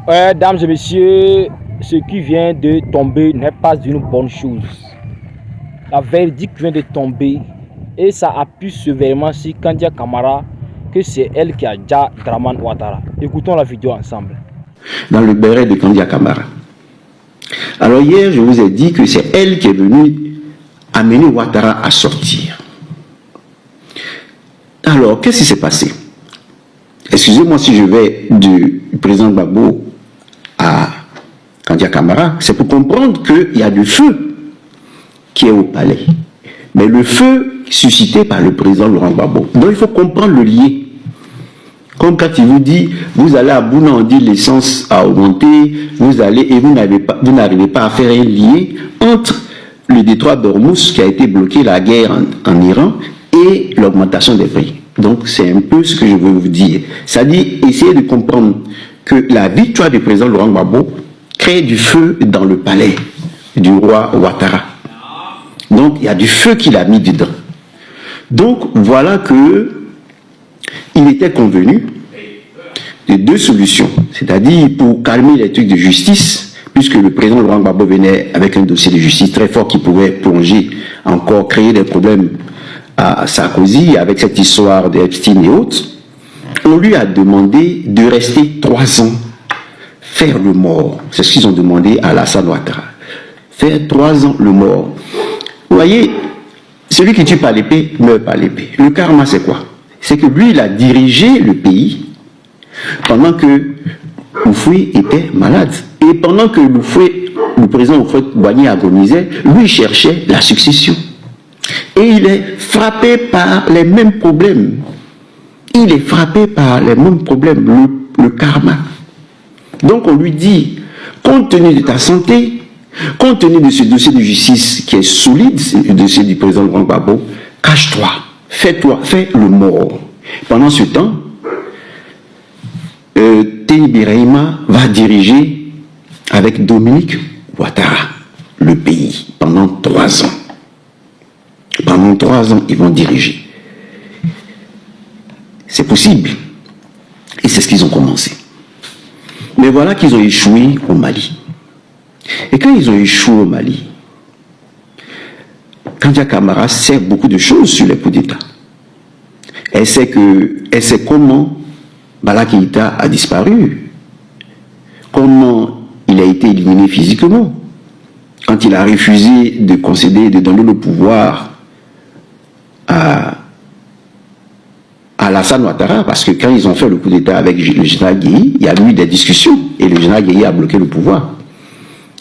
Dames et messieurs, ce qui vient de tomber n'est pas une bonne chose. La verdict vient de tomber et ça appuie sévèrement sur Kandia Camara que c'est elle qui a déjà Draman Ouattara. Écoutons la vidéo ensemble. Dans le béret de Kandia Camara. Alors hier, je vous ai dit que c'est elle qui est venue amener Ouattara à sortir. Alors, qu'est-ce qui s'est passé? Excusez-moi si je vais du président Gbagbo à Kandia Camara, c'est pour comprendre qu'il y a du feu qui est au palais. Mais le feu suscité par le président Laurent Gbagbo. Donc il faut comprendre le lien. Comme quand il vous dit, vous allez à Bouna, on dit l'essence a augmenté, vous allez et vous n'arrivez pas à faire un lien entre le détroit d'Ormuz qui a été bloqué, la guerre en Iran, et l'augmentation des prix. Donc c'est un peu ce que je veux vous dire. C'est-à-dire, essayez de comprendre que la victoire du président Laurent Gbagbo crée du feu dans le palais du roi Ouattara. Donc il y a du feu qu'il a mis dedans. Donc voilà que il était convenu de deux solutions. C'est-à-dire pour calmer les trucs de justice, puisque le président Laurent Gbagbo venait avec un dossier de justice très fort qui pouvait plonger, encore créer des problèmes à Sarkozy avec cette histoire d'Epstein et autres. On lui a demandé de rester 3 ans, faire le mort. C'est ce qu'ils ont demandé à Alassane Ouattara. Faire 3 ans le mort. Vous voyez, celui qui tue par l'épée meurt par l'épée. Le karma, c'est quoi? C'est que lui, il a dirigé le pays pendant que Houphouët était malade. Et pendant que le président Houphouët-Boigny agonisait, lui, il cherchait la succession. Et il est frappé par les mêmes problèmes. Il est frappé par les mêmes problèmes, le karma. Donc on lui dit, compte tenu de ta santé, compte tenu de ce dossier de justice qui est solide, le dossier du président Laurent Gbagbo, cache-toi, fais le mort. Pendant ce temps, Teni Birahima va diriger avec Dominique Ouattara le pays pendant 3 ans. Pendant 3 ans, ils vont diriger. C'est possible. Et c'est ce qu'ils ont commencé. Mais voilà qu'ils ont échoué au Mali. Et quand ils ont échoué au Mali, Kandia Camara sait beaucoup de choses sur les coups d'État. Elle sait comment Bala Keïta a disparu, comment il a été éliminé physiquement, quand il a refusé de concéder, de donner le pouvoir à Alassane Ouattara, parce que quand ils ont fait le coup d'État avec le général Guéhi, il y a eu des discussions, et le général Guéhi a bloqué le pouvoir.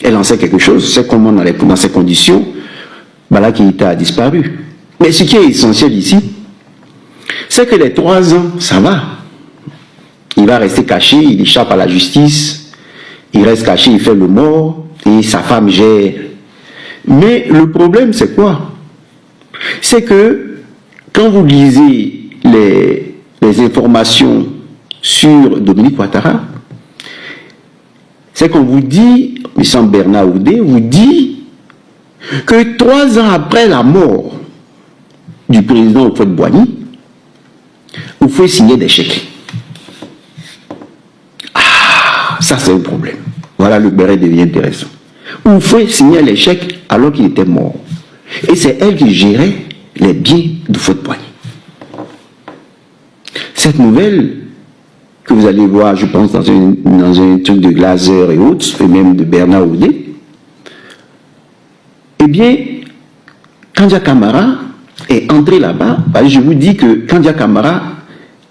Elle en sait quelque chose, c'est comment dans ces conditions, Bala Keïta a disparu. Mais ce qui est essentiel ici, c'est que les 3 ans, ça va. Il va rester caché, il échappe à la justice, il reste caché, il fait le mort, et sa femme gère. Mais le problème, c'est quoi? C'est que quand vous lisez les informations sur Dominique Ouattara, c'est qu'on vous dit, M. Bernard Oudé vous dit que 3 ans après la mort du président Houphouët-Boigny, vous pouvez signer des chèques. Ah, ça c'est un problème. Voilà, le béret devient intéressant. Vous pouvez signer les chèques alors qu'il était mort. Et c'est elle qui gérait les biens de Houphouët-Boigny. Cette nouvelle que vous allez voir, je pense, dans un truc de Glaser et autres, et même de Bernard Oudé, eh bien, Kandia Camara est entré là-bas, parce que je vous dis que Kandia Camara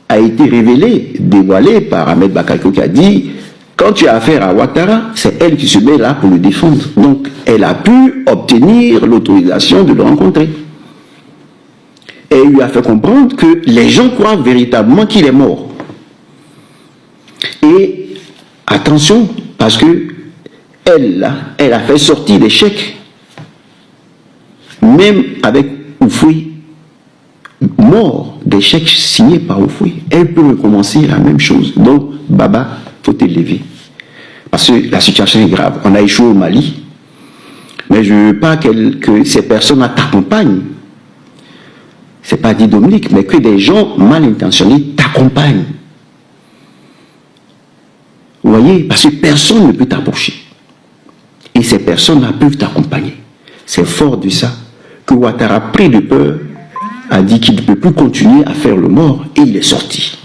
a été révélé, dévoilé par Ahmed Bakayoko qui a dit, quand tu as affaire à Ouattara, c'est elle qui se met là pour le défendre. Donc, elle a pu obtenir l'autorisation de le rencontrer. Et elle lui a fait comprendre que les gens croient véritablement qu'il est mort. Et attention, parce que elle a fait sortir les chèques, même avec Houphouët mort, des chèques signés par Houphouët. Elle peut recommencer la même chose. Donc, Baba, il faut t'élever. Parce que la situation est grave. On a échoué au Mali, mais je ne veux pas que ces personnes t'accompagnent. Ce n'est pas dit Dominique, mais que des gens mal intentionnés t'accompagnent. Vous voyez? voyez, parce que personne ne peut t'approcher. Et ces personnes-là peuvent t'accompagner. C'est fort de ça que Ouattara, pris de peur, a dit qu'il ne peut plus continuer à faire le mort et il est sorti.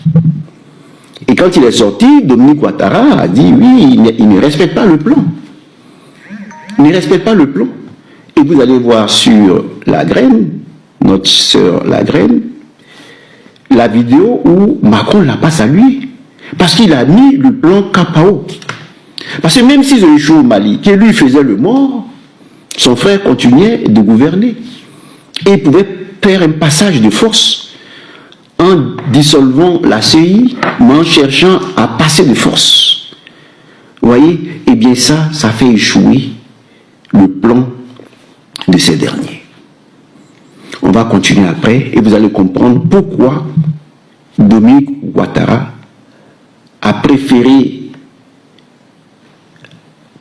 Et quand il est sorti, Dominique Ouattara a dit oui, il ne respecte pas le plan. Il ne respecte pas le plan. Et vous allez voir sur La Graine, notre sœur La Graine, la vidéo où Macron l'a pas salué. Parce qu'il a mis le plan KPAO. Parce que même s'ils ont échoué au Mali, que lui faisait le mort, son frère continuait de gouverner. Et il pouvait faire un passage de force en dissolvant la CI, mais en cherchant à passer de force. Vous voyez? Eh bien ça fait échouer le plan de ces derniers. On va continuer après et vous allez comprendre pourquoi Dominique Ouattara a préféré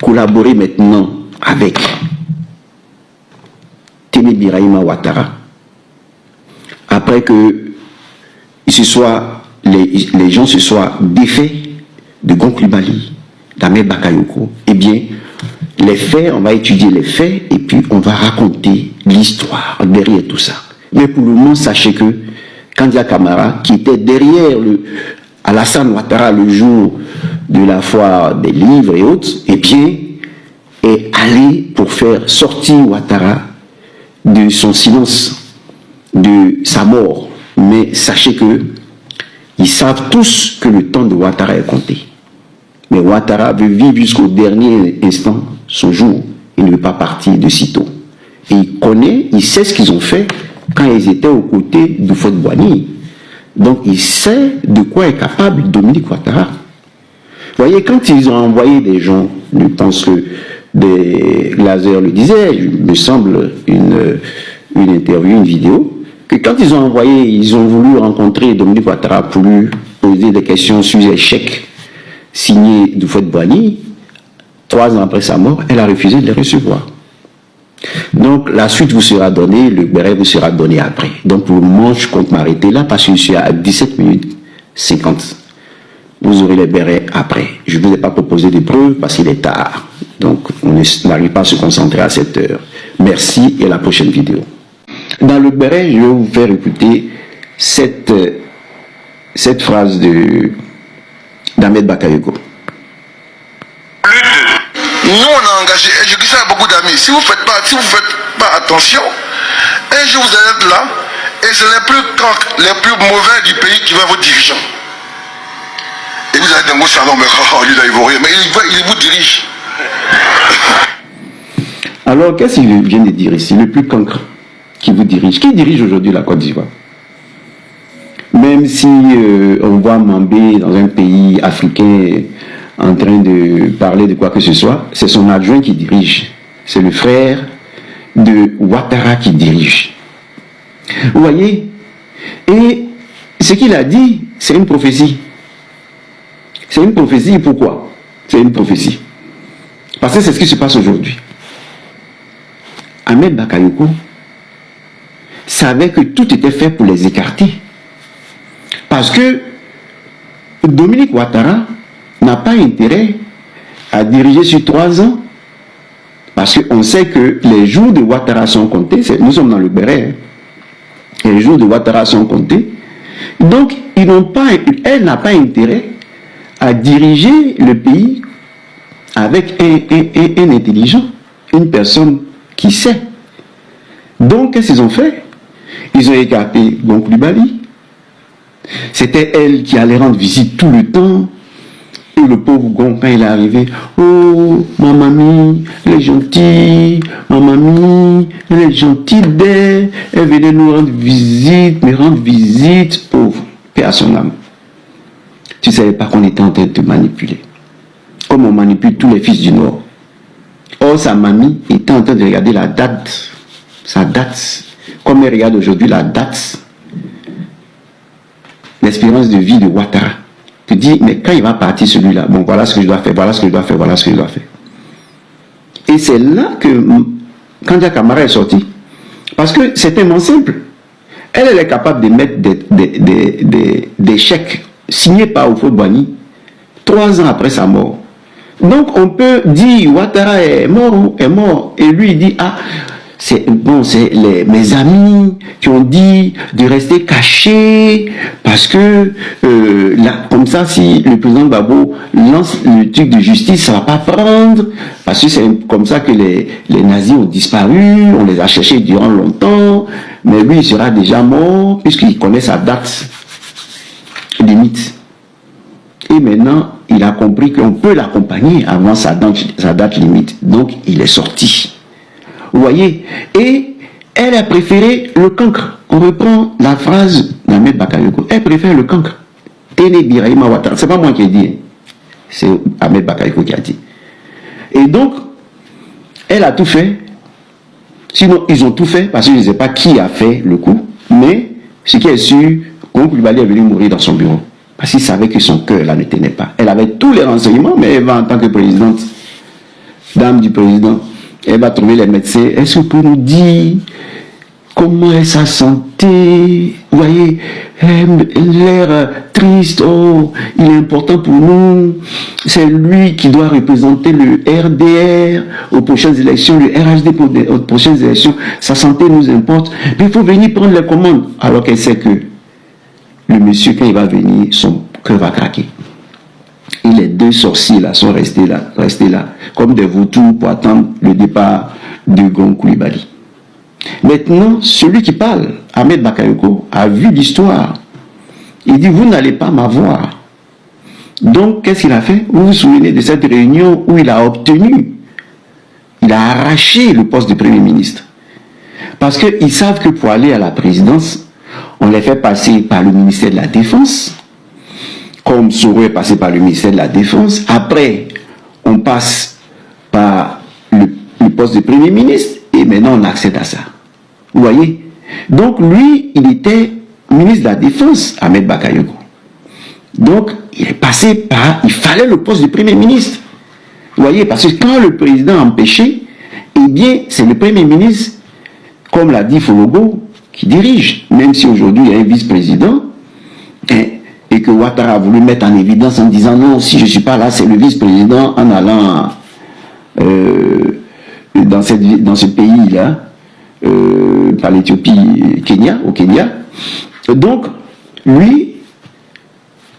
collaborer maintenant avec Témi Birahima Ouattara après que les gens se soient défaits de Gonclubali, d'Ahmed Bakayoko. Eh bien, les faits, on va étudier les faits et puis on va raconter l'histoire derrière tout ça. Mais pour le moment, sachez que Kandia Camara, qui était derrière Alassane Ouattara le jour de la foire des livres et autres, eh bien, est allé pour faire sortir Ouattara de son silence, de sa mort. Mais sachez que ils savent tous que le temps de Ouattara est compté. Mais Ouattara veut vivre jusqu'au dernier instant son jour. Il ne veut pas partir de sitôt. Et il sait ce qu'ils ont fait quand ils étaient aux côtés de Houphouët-Boigny. Donc il sait de quoi est capable Dominique Ouattara. Vous voyez, quand ils ont envoyé des gens, je pense que Glaser le disait, il me semble une interview, une vidéo, que quand ils ont voulu rencontrer Dominique Ouattara pour lui poser des questions sur les chèques signés de Houphouët-Boigny, 3 ans après sa mort, elle a refusé de les recevoir. Donc la suite vous sera donnée, le béret vous sera donné après. Donc pour le moment, je compte m'arrêter là parce que je suis à 17 minutes 50. Vous aurez les bérets après. Je ne vous ai pas proposé de preuves parce qu'il est tard. Donc on n'arrive pas à se concentrer à cette heure. Merci et à la prochaine vidéo. Dans le béret, je vais vous faire écouter cette phrase d'Ahmed Bakayoko. Nous, on a engagé, et je dis ça à beaucoup d'amis, si vous ne faites pas attention, un jour vous allez être là, et c'est les plus mauvais du pays qui vont être vos dirigeants. Et vous allez dire, moi, c'est un homme, lui, là, il vaut rien, mais il vous dirige. Alors, qu'est-ce qu'il vient de dire ici? Le plus cancre qui vous dirige. Qui dirige aujourd'hui la Côte d'Ivoire? Même si on voit Mambé dans un pays africain en train de parler de quoi que ce soit, c'est son adjoint qui dirige. C'est le frère de Ouattara qui dirige. Vous voyez? Et ce qu'il a dit, c'est une prophétie. C'est une prophétie, pourquoi? C'est une prophétie. Parce que c'est ce qui se passe aujourd'hui. Ahmed Bakayoko savait que tout était fait pour les écarter. Parce que Dominique Ouattara n'a pas intérêt à diriger sur 3 ans. Parce qu'on sait que les jours de Ouattara sont comptés. Nous sommes dans le béret. Les jours de Ouattara sont comptés. Donc, elle n'a pas intérêt à diriger le pays avec un intelligent, une personne qui sait. Donc, qu'est-ce qu'ils ont fait? Ils ont écarté Gonclubali. C'était elle qui allait rendre visite tout le temps. Et le pauvre Gon, quand il est arrivé, oh, ma mamie, elle est gentille, ma mamie, elle est gentille d'elle, elle venait nous rendre visite, pauvre, paix à son âme. Tu ne savais pas qu'on était en train de te manipuler. Comme on manipule tous les fils du Nord. Or, sa mamie était en train de regarder la date, sa date, comme elle regarde aujourd'hui la date, l'espérance de vie de Ouattara. Tu dis, mais quand il va partir celui-là, bon, voilà ce que je dois faire, voilà ce que je dois faire, voilà ce que je dois faire. Et c'est là que Kandia Camara est sorti. Parce que c'est tellement simple. Elle est capable de mettre des chèques signés par Houphouët-Boigny 3 ans après sa mort. Donc on peut dire Ouattara est mort, et lui il dit ah c'est bon, c'est mes amis qui ont dit de rester cachés parce que là, comme ça si le président Gbagbo lance le truc de justice ça va pas prendre parce que c'est comme ça que les nazis ont disparu, on les a cherchés durant longtemps, mais lui il sera déjà mort puisqu'il connaît sa date limite. Et maintenant, il a compris qu'on peut l'accompagner avant sa date limite. Donc, il est sorti. Vous voyez? Et elle a préféré le cancre. On reprend la phrase d'Ahmed Bakayoko. Elle préfère le cancre. Tene Birahima Ouattara. C'est pas moi qui ai dit. C'est Ahmed Bakayoko qui a dit. Et donc, elle a tout fait. Sinon, ils ont tout fait parce que je ne sais pas qui a fait le coup. Mais, ce qui est sûr, Gon Coulibaly est venu mourir dans son bureau. Parce qu'il savait que son cœur là ne tenait pas. Elle avait tous les renseignements, mais elle va en tant que présidente, dame du président, elle va trouver les médecins. Est-ce que vous pouvez nous dire comment est sa santé? Vous voyez, l'air triste, oh, il est important pour nous. C'est lui qui doit représenter le RDR aux prochaines élections, le RHD aux prochaines élections. Sa santé nous importe. Mais il faut venir prendre les commandes. Alors qu'elle sait que le monsieur, quand il va venir, son cœur va craquer. Et les deux sorciers là sont restés là, comme des vautours pour attendre le départ de Gon Coulibaly. Maintenant, celui qui parle, Ahmed Bakayoko, a vu l'histoire. Il dit, vous n'allez pas m'avoir. Donc, qu'est-ce qu'il a fait? Vous vous souvenez de cette réunion où il a obtenu, il a arraché le poste de Premier ministre. Parce qu'ils savent que pour aller à la présidence, on les fait passer par le ministère de la Défense, comme Soro est passé par le ministère de la Défense. Après, on passe par le poste de Premier ministre, et maintenant on accède à ça. Vous voyez? Donc lui, il était ministre de la Défense, Ahmed Bakayoko. Donc, il est passé par, il fallait le poste de Premier ministre. Vous voyez? Parce que quand le président a empêché, eh bien, c'est le Premier ministre, comme l'a dit Fologo, qui dirige, même si aujourd'hui il y a un vice-président, et que Ouattara a voulu mettre en évidence en disant non, si je ne suis pas là, c'est le vice-président, en allant dans ce pays-là, par l'Éthiopie, au Kenya. Donc, lui,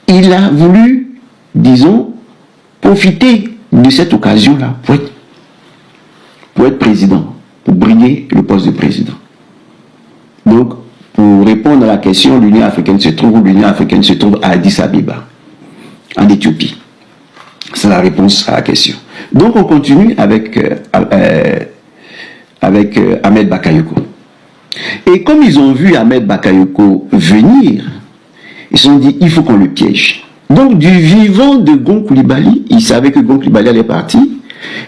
il a voulu, disons, profiter de cette occasion-là pour être président, pour briller le poste de président. Donc, pour répondre à la question, l'Union africaine se trouve à Addis Abeba, en Éthiopie. C'est la réponse à la question. Donc, on continue avec Ahmed Bakayoko. Et comme ils ont vu Ahmed Bakayoko venir, ils se sont dit, il faut qu'on le piège. Donc, du vivant de Gon Coulibaly, ils savaient que Gon Coulibaly allait partir,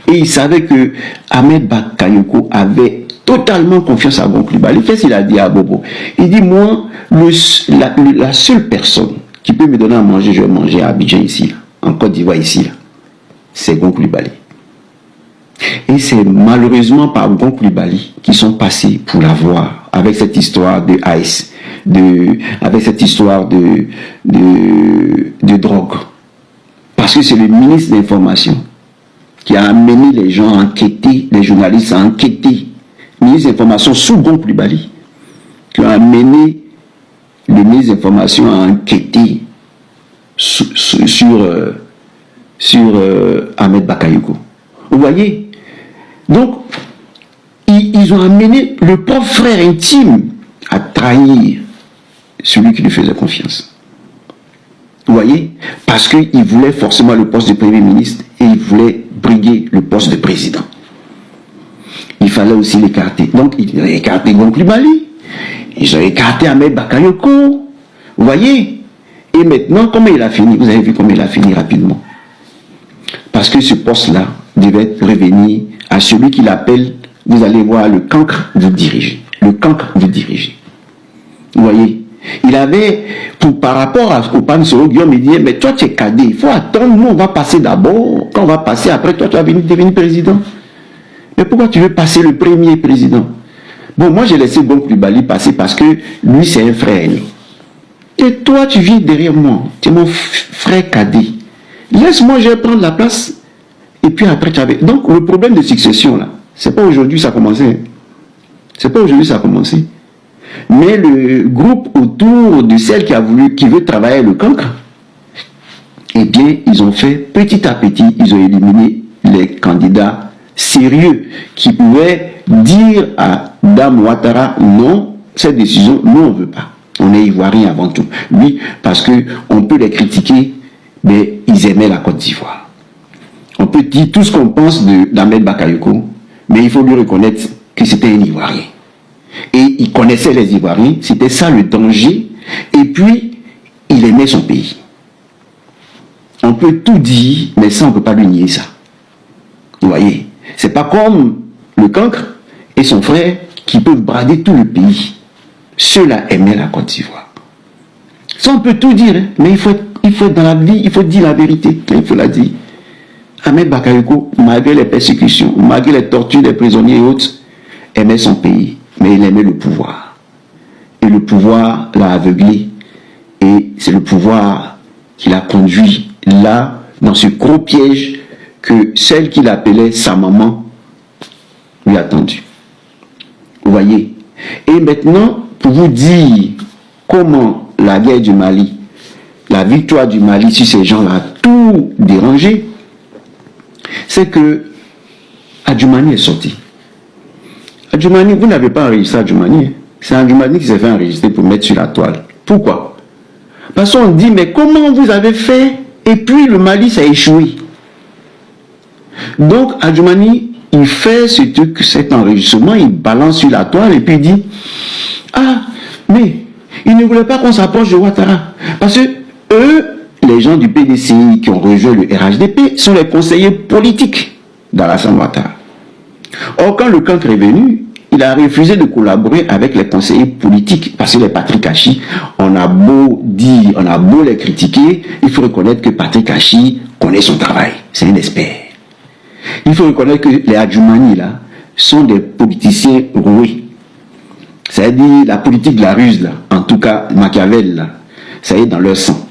et ils savaient que Ahmed Bakayoko avait totalement confiance à Gon Coulibaly. Qu'est-ce qu'il a dit à Bobo? Il dit, moi, la seule personne qui peut me donner à manger, je vais manger à Abidjan ici, là, en Côte d'Ivoire ici, là, c'est Gon Coulibaly. Et c'est malheureusement par Gon Coulibaly qui sont passés pour l'avoir, avec cette histoire de Ice, avec cette histoire de drogue. Parce que c'est le ministre de l'Information qui a amené les gens à enquêter, les journalistes à enquêter. Le ministre de l'Information sous Gon Coulibaly, qui a amené le ministre de l'Information à enquêter sur Ahmed Bakayoko. Vous voyez? Donc, ils ont amené le propre frère intime à trahir celui qui lui faisait confiance. Vous voyez? Parce qu'il voulait forcément le poste de Premier ministre et il voulait briguer le poste de président. Il fallait aussi l'écarter. Donc, ils ont écarté Gon Coulibaly, ils ont écarté Ahmed Bakayoko. Vous voyez? Et maintenant, comment il a fini? Vous avez vu comment il a fini rapidement. Parce que ce poste-là devait revenir à celui qui l'appelle, vous allez voir, le cancre vous dirigez. Le cancre vous dirigez. Vous voyez? Il avait, par rapport au pan Soro, Guillaume, il disait, mais toi tu es cadet, il faut attendre, nous on va passer d'abord, quand on va passer après, toi tu vas devenir président. Mais pourquoi tu veux passer le premier président? Bon, moi j'ai laissé Gon Coulibaly passer parce que lui c'est un frère aîné. Et toi tu viens derrière moi, tu es mon frère cadet. Laisse-moi, je vais prendre la place Et puis après, tu avais... Donc, le problème de succession, là, c'est pas aujourd'hui ça a commencé. Hein. C'est pas aujourd'hui ça a commencé. Mais le groupe autour de celle qui veut travailler le cancre, eh bien, ils ont fait petit à petit, ils ont éliminé les candidats sérieux qui pouvaient dire à Dame Ouattara, non, cette décision, nous on ne veut pas. On est ivoirien avant tout. Oui, parce qu'on peut les critiquer, mais ils aimaient la Côte d'Ivoire. On peut dire tout ce qu'on pense d'Ahmed Bakayoko, mais il faut lui reconnaître que c'était un Ivoirien. Et il connaissait les Ivoiriens, c'était ça le danger, et puis il aimait son pays. On peut tout dire, mais ça on ne peut pas lui nier ça. Vous voyez, c'est pas comme le cancre et son frère qui peuvent brader tout le pays. Ceux-là aimaient la Côte d'Ivoire. Ça on peut tout dire, hein, mais il faut être dans la vie, il faut dire la vérité, il faut la dire. Ahmed Bakayoko, malgré les persécutions, malgré les tortures des prisonniers et autres, aimait son pays, mais il aimait le pouvoir. Et le pouvoir l'a aveuglé. Et c'est le pouvoir qui l'a conduit là, dans ce gros piège que celle qu'il appelait sa maman lui a tendu. Vous voyez? Et maintenant, pour vous dire comment la guerre du Mali, la victoire du Mali sur ces gens-là a tout dérangé, c'est que Adjoumani est sorti. Adjoumani, vous n'avez pas enregistré Adjoumani. C'est Adjoumani qui s'est fait enregistrer pour mettre sur la toile. Pourquoi? Parce qu'on dit, mais comment vous avez fait? Et puis le Mali, ça a échoué. Donc Adjoumani, il fait ce truc, cet enregistrement, il balance sur la toile et puis il dit, ah, mais il ne voulait pas qu'on s'approche de Ouattara. Parce que eux, les gens du PDCI qui ont rejoint le RHDP sont les conseillers politiques d'Alassane Ouattara. Or, quand le cancre est venu, il a refusé de collaborer avec les conseillers politiques parce que les Patrick Hachi, on a beau dire, on a beau les critiquer, il faut reconnaître que Patrick Hachi connaît son travail, c'est un expert. Il faut reconnaître que les Adjoumani là sont des politiciens roués. C'est-à-dire la politique de la ruse là, en tout cas Machiavel là, ça y est dans leur sang.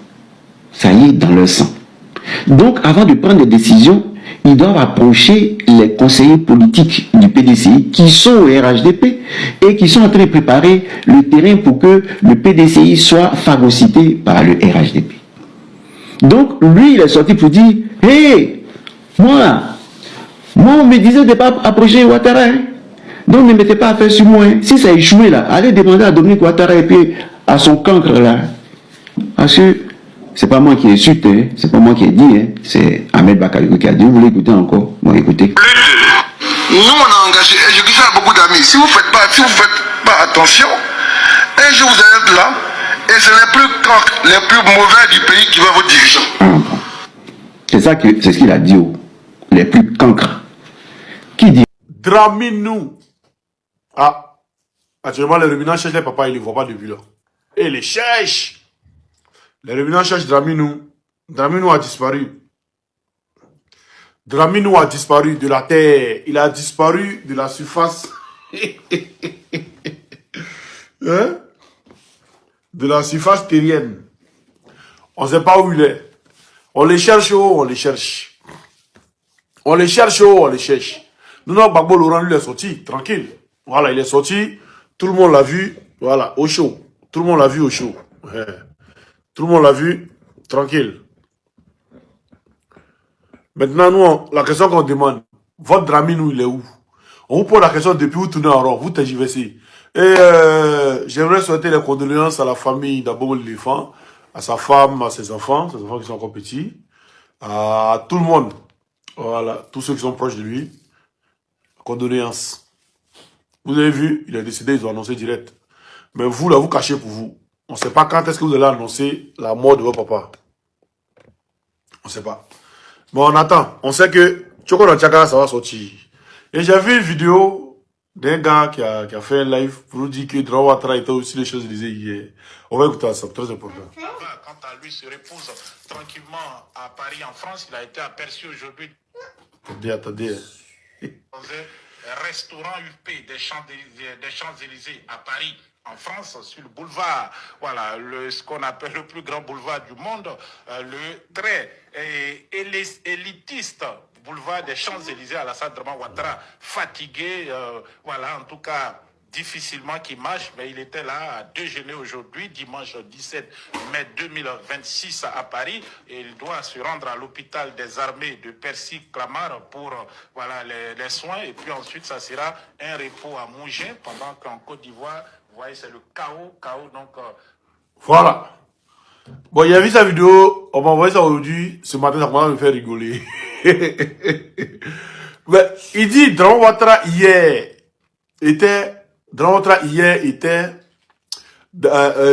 Ça y est dans leur sang. Donc avant de prendre des décisions, ils doivent approcher les conseillers politiques du PDCI qui sont au RHDP et qui sont en train de préparer le terrain pour que le PDCI soit phagocyté par le RHDP. Donc lui, il est sorti pour dire, hé, moi on me disait de ne pas approcher Ouattara, hein. Donc ne mettez pas à faire sur moi. Hein. Si ça a échoué là, allez demander à Dominique Ouattara et puis à son cancre là. Parce que c'est pas moi qui ai su, hein. C'est pas moi qui ai dit, hein. C'est Ahmed Bakayoko qui a dit. Vous voulez écouter encore? Bon, écoutez. Nous, on a engagé, et je dis ça à beaucoup d'amis, si vous faites pas attention, un jour vous allez être là, et c'est les plus mauvais du pays qui vont vous diriger. C'est ce qu'il a dit, les plus cancres. Qui dit? Draminou. Ah, actuellement, les ruminants cherchent les papas, ils ne les voient pas depuis là. Et les cherchent. Les ruminants cherchent Draminou. Draminou a disparu. Draminou a disparu de la terre. Il a disparu de la surface. Hein? De la surface terrienne. On ne sait pas où il est. On les cherche, on les cherche. On les cherche, on les cherche. Nous, notre Gbagbo Laurent, lui, il est sorti, tranquille. Voilà, il est sorti. Tout le monde l'a vu, voilà, au chaud. Tout le monde l'a vu au chaud. Ouais. Tout le monde l'a vu, tranquille. Maintenant, nous, la question qu'on demande, votre Draminou, il est où? On vous pose la question depuis où vous tournez en rond, vous tergiversez. Et j'aimerais souhaiter les condoléances à la famille d'Abou l'éléphant, à sa femme, à ses enfants qui sont encore petits, à tout le monde, voilà, tous ceux qui sont proches de lui. Condoléances. Vous avez vu, il est décédé, ils ont annoncé direct. Mais vous, là, vous cachez pour vous. On ne sait pas quand est-ce que vous allez annoncer la mort de votre papa. On ne sait pas. Mais on attend. On sait que Tchoko Ranchaka, ça va sortir. Et j'ai vu une vidéo d'un gars qui a fait un live pour nous dire que Drawa Ouattara était aussi les choses disait hier. On va écouter ça, très important. Quant à lui, se repose tranquillement à Paris, en France. Il a été aperçu aujourd'hui. Attendez. Dans un restaurant UP des Champs-Élysées à Paris, en France, sur le boulevard, voilà, ce qu'on appelle le plus grand boulevard du monde, le très élitiste boulevard des Champs-Élysées, Alassane Draman Ouattara, fatigué, voilà, en tout cas, difficilement qui marche, mais il était là à déjeuner aujourd'hui, dimanche 17 mai 2026 à Paris, et il doit se rendre à l'hôpital des armées de Percy-Clamart pour voilà, les soins, et puis ensuite ça sera un repos à Mougins, pendant qu'en Côte d'Ivoire, vous voyez, c'est le chaos, donc... Voilà. Bon, il y a vu sa vidéo, on m'a envoyé ça aujourd'hui, ce matin, ça commence à me faire rigoler. Mais, il dit, Draman Ouattara hier était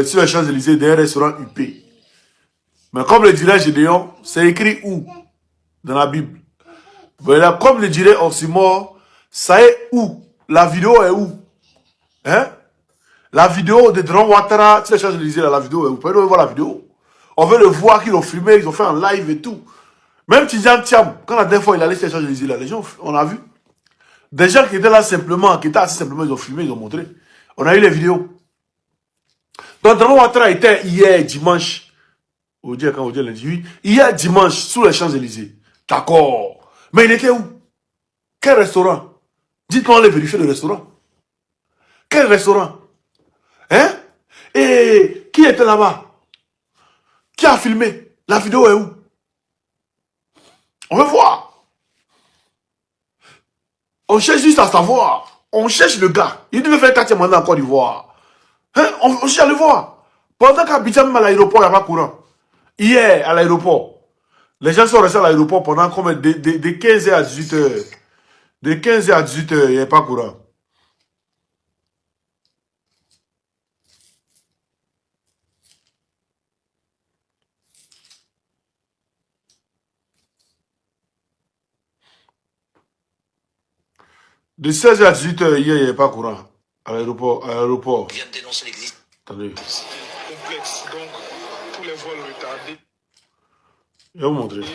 sur les Champs-Élysées d'un restaurant UP. Mais comme le dirait Gédéon, c'est écrit où? Dans la Bible. Voilà, comme le dirait Oxymore, ça est où? La vidéo est où? Hein? La vidéo de Draman Ouattara sur les Champs-Élysées, la vidéo est où? Vous pouvez voir la vidéo. On veut le voir qu'ils l'ont filmé, ils ont fait un live et tout. Même Tidiane Thiam, quand la dernière fois il allait sur les Champs-Élysées, les gens, on a vu. Des gens qui étaient là simplement, qui étaient assis simplement, ils ont filmé, ils ont montré. On a eu les vidéos. Donc, Draman Ouattara était hier dimanche, hier dimanche, sous les Champs-Élysées. D'accord. Mais il était où? Quel restaurant? Dites-moi, on allait vérifier le restaurant. Quel restaurant? Hein? Et qui était là-bas? Qui a filmé? La vidéo est où? On veut voir. On cherche juste à savoir. On cherche le gars. Il devait faire 4e mandat en Côte d'Ivoire. Hein? On cherche à le voir. Pendant qu'Abidjan, même à l'aéroport, il n'y a pas courant. Hier, à l'aéroport, les gens sont restés à l'aéroport pendant combien? De 15h à 18h. De 15h à 18h, il n'y a pas courant. De 16h à 18h, hier, il n'y a pas courant. À l'aéroport. Vient de dénoncer l'existence. Attendez. Complexe, donc tous les vols retardés. Je vais vous montrer. Et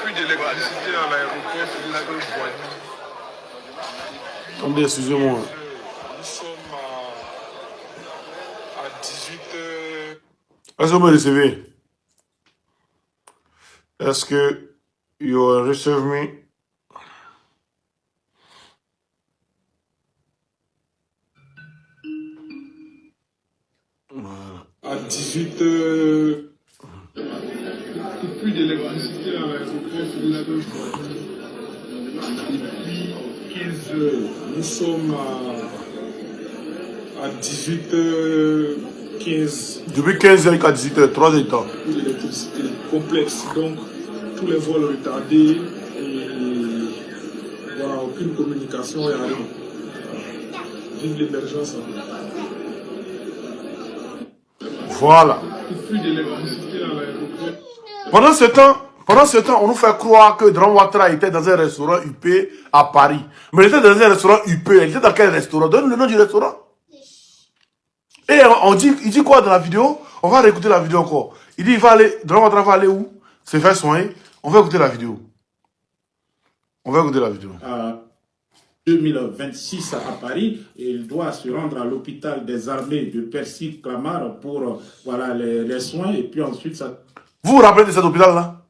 plus d'électricité à l'aéroport, c'est des choses voisines. Attendez, excusez-moi. Nous sommes à 18h. Est-ce que vous me recevez? Est-ce que you receive me? À 18h. Plus d'électricité à l'aéroport, c'est des choses voisines. Depuis 15h, nous sommes à 18h15. Depuis 15h jusqu'à 18h, 3 heures de temps. Plus d'électricité complexe, donc tous les vols retardés et voilà, aucune communication et rien. Vive l'émergence. Voilà. Plus d'électricité à l'aéroport. Pendant ce temps, on nous fait croire que Draman Ouattara était dans un restaurant UP à Paris. Mais il était dans un restaurant UP. Il était dans quel restaurant? Donne le nom du restaurant. Et il dit quoi dans la vidéo? On va réécouter la vidéo encore. Il dit, Draman Ouattara va aller où? Se faire soigner. On va écouter la vidéo. On va écouter la vidéo. 2026 à Paris, et il doit se rendre à l'hôpital des armées de Percy-Clamart pour voilà, les soins, et puis ensuite ça... Vous vous rappelez de cet hôpital-là?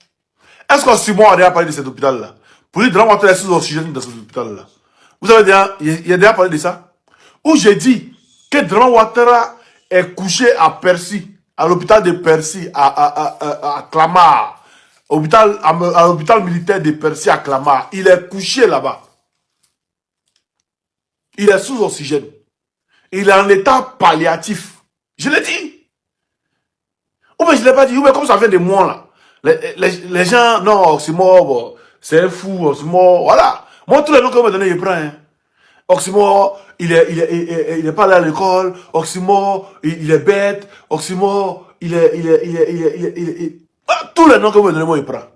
Est-ce qu'en 6 mois, on a déjà parlé de cet hôpital-là? Pour dire Draman Ouattara est sous oxygène dans cet hôpital-là. Vous avez déjà, il y a déjà parlé de ça? Où j'ai dit que Draman Ouattara est couché à Percy, à l'hôpital de Percy, à Clamart, à l'hôpital militaire de Percy à Clamart. Il est couché là-bas. Il est sous oxygène. Il est en état palliatif. Je l'ai dit. Ou bien je ne l'ai pas dit. Ou bien comme ça fait des mois là. Les gens, non, Oxymore, c'est un fou, Oxymore, voilà. Moi, tous les noms qu'on me donné, je prends. Hein. Oxymore, il est pas allé à l'école. Oxymore, il est bête. Oxymore, tous les noms qu'on me donné, moi, je prends.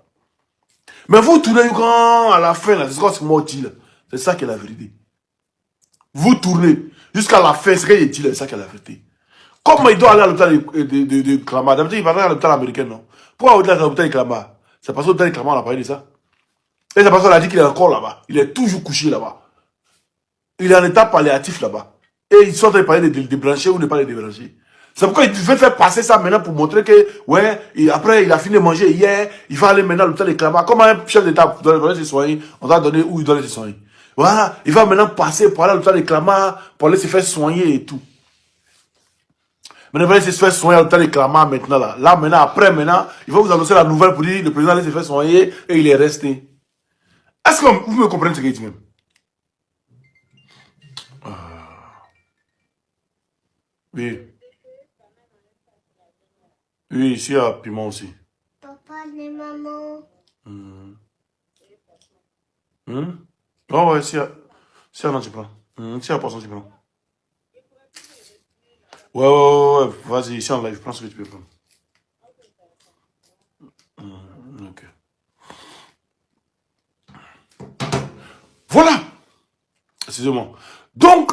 Mais vous tournez quand à la fin, là, c'est ce qu'Oxymore dit là. C'est ça qui est la vérité. Vous tournez jusqu'à la fin, ce qu'il dit là, c'est ça qui est la vérité. Comment il doit aller à l'hôpital de Clamart? D'habitude, il va aller à l'hôpital américain, non? Pourquoi il va à l'hôpital de Clamart? C'est parce que l'hôpital de Clamart, on a parlé de ça. Et c'est parce qu'on a dit qu'il est encore là-bas. Il est toujours couché là-bas. Il est en état palliatif là-bas. Et ils sont en train de parler de débrancher ou de ne pas les débrancher. C'est pourquoi il veut faire passer ça maintenant pour montrer que, ouais, et après il a fini de manger hier, il va aller maintenant à l'hôpital de Clamart. Comme un chef d'État doit aller se soigner, on doit donner où il doit aller se soigner. Voilà, il va maintenant passer pour aller à l'hôpital de Clamart, pour aller se faire soigner et tout. Maintenant, il va aller se faire soigner à l'hôpital de Clamart maintenant là. Là maintenant, après maintenant, il va vous annoncer la nouvelle pour dire que le président allait se faire soigner et il est resté. Est-ce que vous me comprenez ce qu'il dit même? Oui. Oui, ici à Piment aussi. Papa et maman. Oh ouais, si non, tu prends. Si à poisson, tu prends. Ouais, vas-y, ici en live, prends ce que tu peux prendre. Ok. Voilà. Excusez-moi. Donc,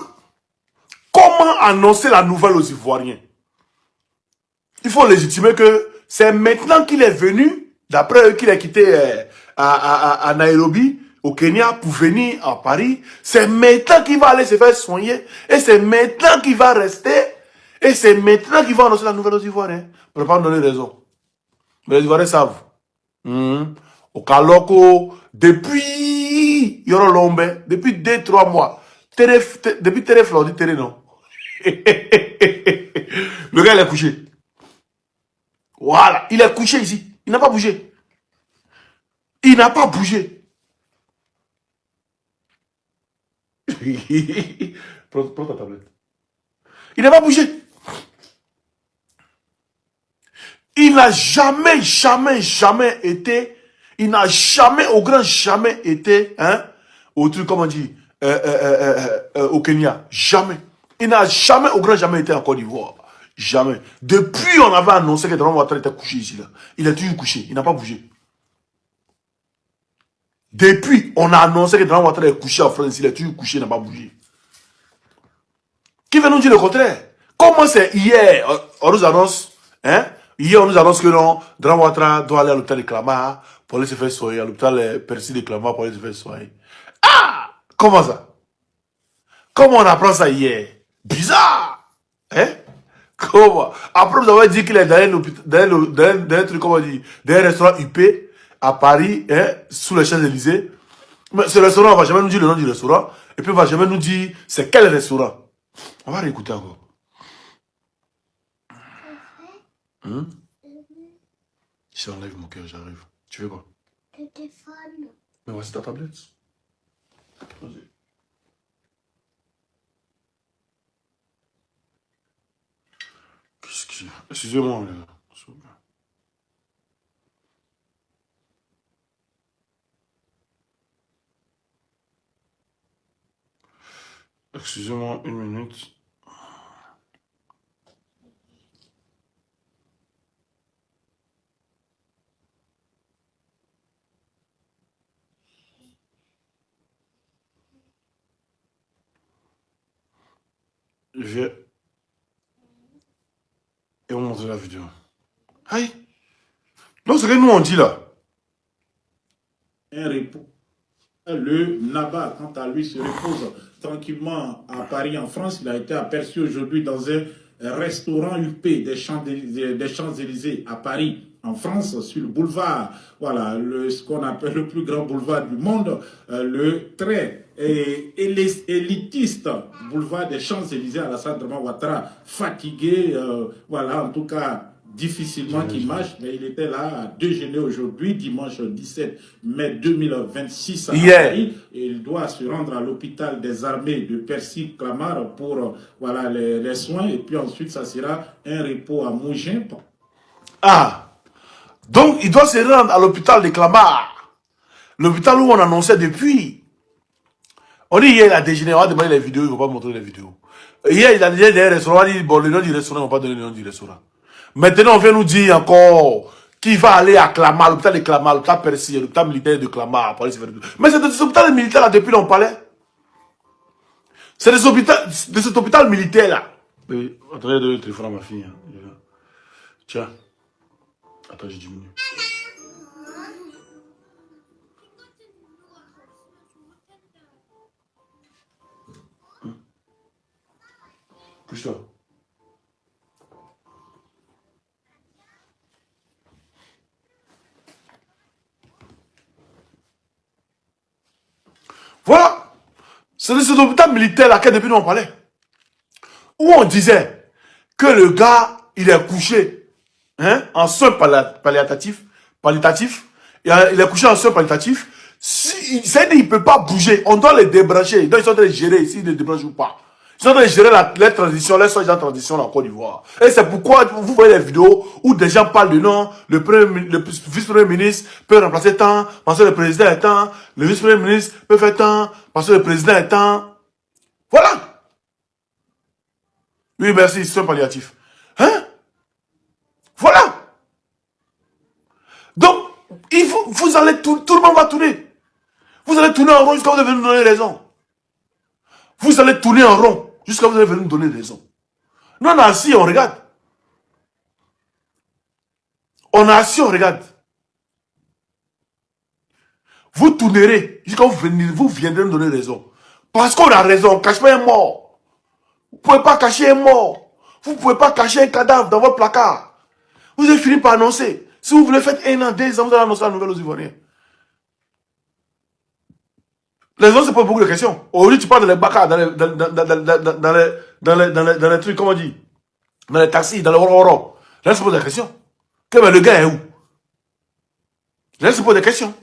comment annoncer la nouvelle aux Ivoiriens? Il faut légitimer que c'est maintenant qu'il est venu, d'après eux qu'il a quitté à Nairobi, au Kenya, pour venir à Paris. C'est maintenant qu'il va aller se faire soigner. Et c'est maintenant qu'il va rester. Et c'est maintenant qu'il va annoncer la nouvelle aux Ivoiriens. Pour ne pas me donner raison. Mais les Ivoiriens savent. Au Kaloko, depuis Yorolombe, depuis 2-3 mois. Depuis Teref, on dit Tere, non. Le gars, il est couché. Voilà, il est couché ici. Il n'a pas bougé. Il n'a pas bougé. Prends ta tablette. Il n'a pas bougé. Il n'a jamais été, il n'a jamais, au grand jamais été, au truc, comment on dit, au Kenya. Jamais. Il n'a jamais, au grand jamais été en Côte d'Ivoire. Jamais. Depuis, on avait annoncé que Draman Ouattara était couché ici. Là. Il est toujours couché. Il n'a pas bougé. Depuis, on a annoncé que Draman Ouattara est couché en France. Il est toujours couché. Il n'a pas bougé. Qui veut nous dire le contraire? Comment c'est hier, on nous annonce, hier, on nous annonce que non, Draman Ouattara doit aller à l'hôpital de Clamart pour aller se faire soigner. À l'hôpital Percy de Clamart pour aller se faire soigner. Ah! Comment ça? Comment on apprend ça hier? Bizarre! Comment? Après, vous avez dit qu'il est dans un truc, comment on dit, dans un restaurant UP à Paris, sous les Champs-Élysées. Mais ce restaurant, on ne va jamais nous dire le nom du restaurant. Et puis, on ne va jamais nous dire c'est quel restaurant. On va réécouter encore. Si on lève mon cœur, j'arrive. Tu veux quoi? Le téléphone. Mais voici ta tablette. Vas-y. Excusez-moi, les gars. Excusez-moi une minute. Je vais... Et on montre la vidéo. Aïe. Donc, ce que nous on dit là. Un repos. Le Naba, quant à lui, se repose tranquillement à Paris, en France. Il a été aperçu aujourd'hui dans un restaurant UP des Champs-Élysées à Paris, en France, sur le boulevard, voilà, ce qu'on appelle le plus grand boulevard du monde, le très élitiste boulevard des Champs-Élysées, Alassane Draman Ouattara, fatigué, voilà, en tout cas, difficilement qu'il marche, mais il était là à déjeuner aujourd'hui, dimanche 17 mai 2026 à Paris. Et il doit se rendre à l'hôpital des armées de Percy Clamart pour voilà, les soins. Et puis ensuite, ça sera un repos à Mougins. Ah, donc il doit se rendre à l'hôpital de Clamart. L'hôpital où on annonçait depuis. On dit hier, il a déjeuné, on va demander les vidéos, il ne va pas montrer les vidéos. Hier, il a déjà des restaurants, on dit, bon, le nom du restaurant, on ne va pas donner le nom du restaurant. Maintenant, on vient nous dire encore qu'il va aller à Clamart, l'hôpital de Clamart, l'hôpital Percy, l'hôpital militaire de Clamart. Pour aller se faire... Mais c'est de cet hôpital militaire là, depuis l'on parlait. C'est de cet hôpital militaire là. Attendez, donner le téléphone à ma fille. Tiens. Attends, j'ai diminué. Couche-toi. Voilà. C'est de cet hôpital militaire là que depuis nous on parlait. Où on disait que le gars, il est couché hein, en soins palliatifs. Il est couché en soins palliatifs. C'est-à-dire qu'il ne peut pas bouger. On doit les débrancher. Donc ils sont en train de gérer s'ils ne débranchent ou pas. Ils sont en train de gérer les transitions, les soins en transition en Côte d'Ivoire. Et c'est pourquoi vous voyez les vidéos où des gens parlent de non, le vice-premier ministre peut remplacer tant, parce que le président est tant, le vice-premier ministre peut faire tant, parce que le président est tant. Voilà. Oui, merci, soins palliatifs. Hein? Voilà. Donc, vous allez, tout le monde va tourner. Vous allez tourner en rond jusqu'à vous allez nous donner raison. Vous allez tourner en rond jusqu'à vous allez nous donner raison. Nous, on est assis, on regarde. On est assis, on regarde. Vous tournerez jusqu'à vous viendrez nous donner raison. Parce qu'on a raison, on ne cache pas un mort. Vous ne pouvez pas cacher un mort. Vous ne pouvez pas cacher un cadavre dans votre placard. Vous avez fini par annoncer. Si vous voulez faire 1 an, 2 ans, vous allez annoncer la nouvelle aux Ivoiriens. Les gens se posent beaucoup de questions. Aujourd'hui, tu parles de les bacas dans les trucs, comment on dit, dans les taxis, dans les roro. Les gens se posent des questions. Le gars est où? Les gens se posent des questions.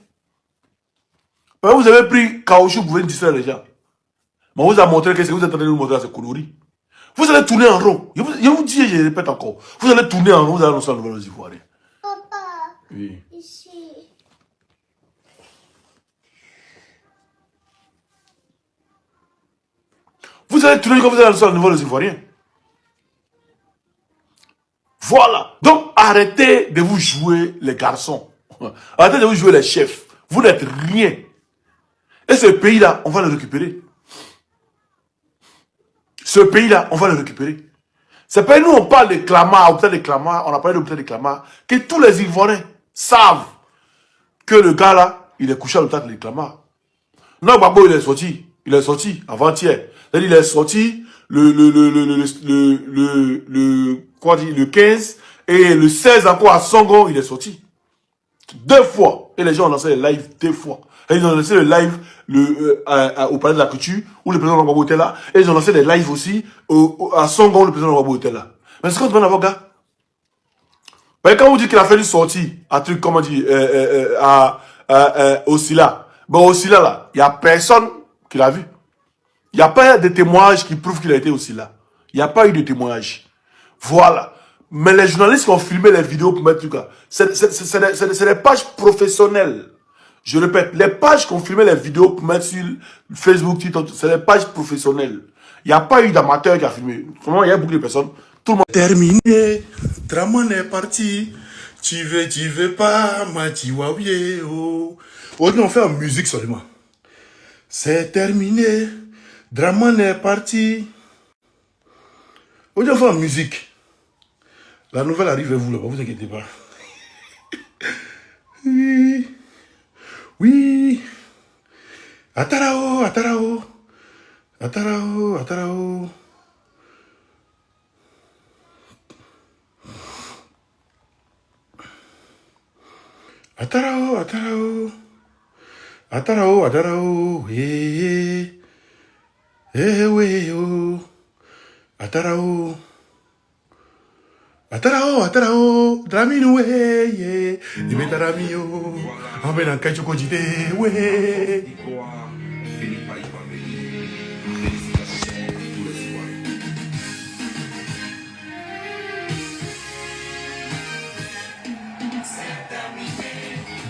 Vous avez pris caoutchouc pour venir distraire les gens. Mais on vous a montré que ce que vous êtes en train de nous montrer, c'est coloris. Vous allez tourner en rond. Je vous dis et je répète encore. Vous allez tourner en rond, vous allez annoncer la nouvelle aux Ivoiriens. Papa, Oui. ici. Vous allez tourner quand vous allez annoncer la nouvelle aux Ivoiriens. Voilà. Donc, arrêtez de vous jouer les garçons. Arrêtez de vous jouer les chefs. Vous n'êtes rien. Et ce pays-là, on va le récupérer. Ce pays-là, on va le récupérer. C'est pas nous, on parle de Clamart, hôpital de Clamart, on a parlé de l'hôpital de Clamart, que tous les Ivoiriens savent que le gars là, il est couché à l'hôpital de Clamart. Non, Babo, il est sorti avant-hier. C'est-à-dire, il est sorti le 15 et le 16 encore à Songo, il est sorti. 2 fois. Et les gens ont lancé le live 2 fois. Et ils ont lancé le live au Palais de la Culture, où le président Gbagbo était là. Et ils ont lancé des lives aussi à Songo, où le président Gbagbo était là. Mais c'est quoi tu veux gars? Quand vous dites qu'il a fait une sortie, à truc, comment on dit, au Silla. Bon, au Silla, là, il n'y a personne qui l'a vu. Il n'y a pas de témoignage qui prouve qu'il a été au Silla. Il n'y a pas eu de témoignage. Voilà. Mais les journalistes qui ont filmé les vidéos pour mettre tout ça, c'est des pages professionnelles. Je répète, les pages qui ont filmé les vidéos pour mettre sur Facebook, c'est des pages professionnelles. Il n'y a pas eu d'amateur qui a filmé. Vraiment, il y a beaucoup de personnes. Tout le monde. Terminé, Draman est parti. Tu veux pas, ma chihuahua. Oh, non, on fait en musique seulement. C'est terminé, Draman est parti. Aujourd'hui, on fait en musique. La nouvelle arrive à vous là-bas, vous inquiétez pas. Oui. Oui. Atarao, Atarao. Atarao, Atarao. Atarao, Atarao. Atarao, Atarao. Eh, oui, oh. Atarao. Atarao, Atarao, Dramino, yeah, Dimetamio, Amena Kachoko Jide, ouais.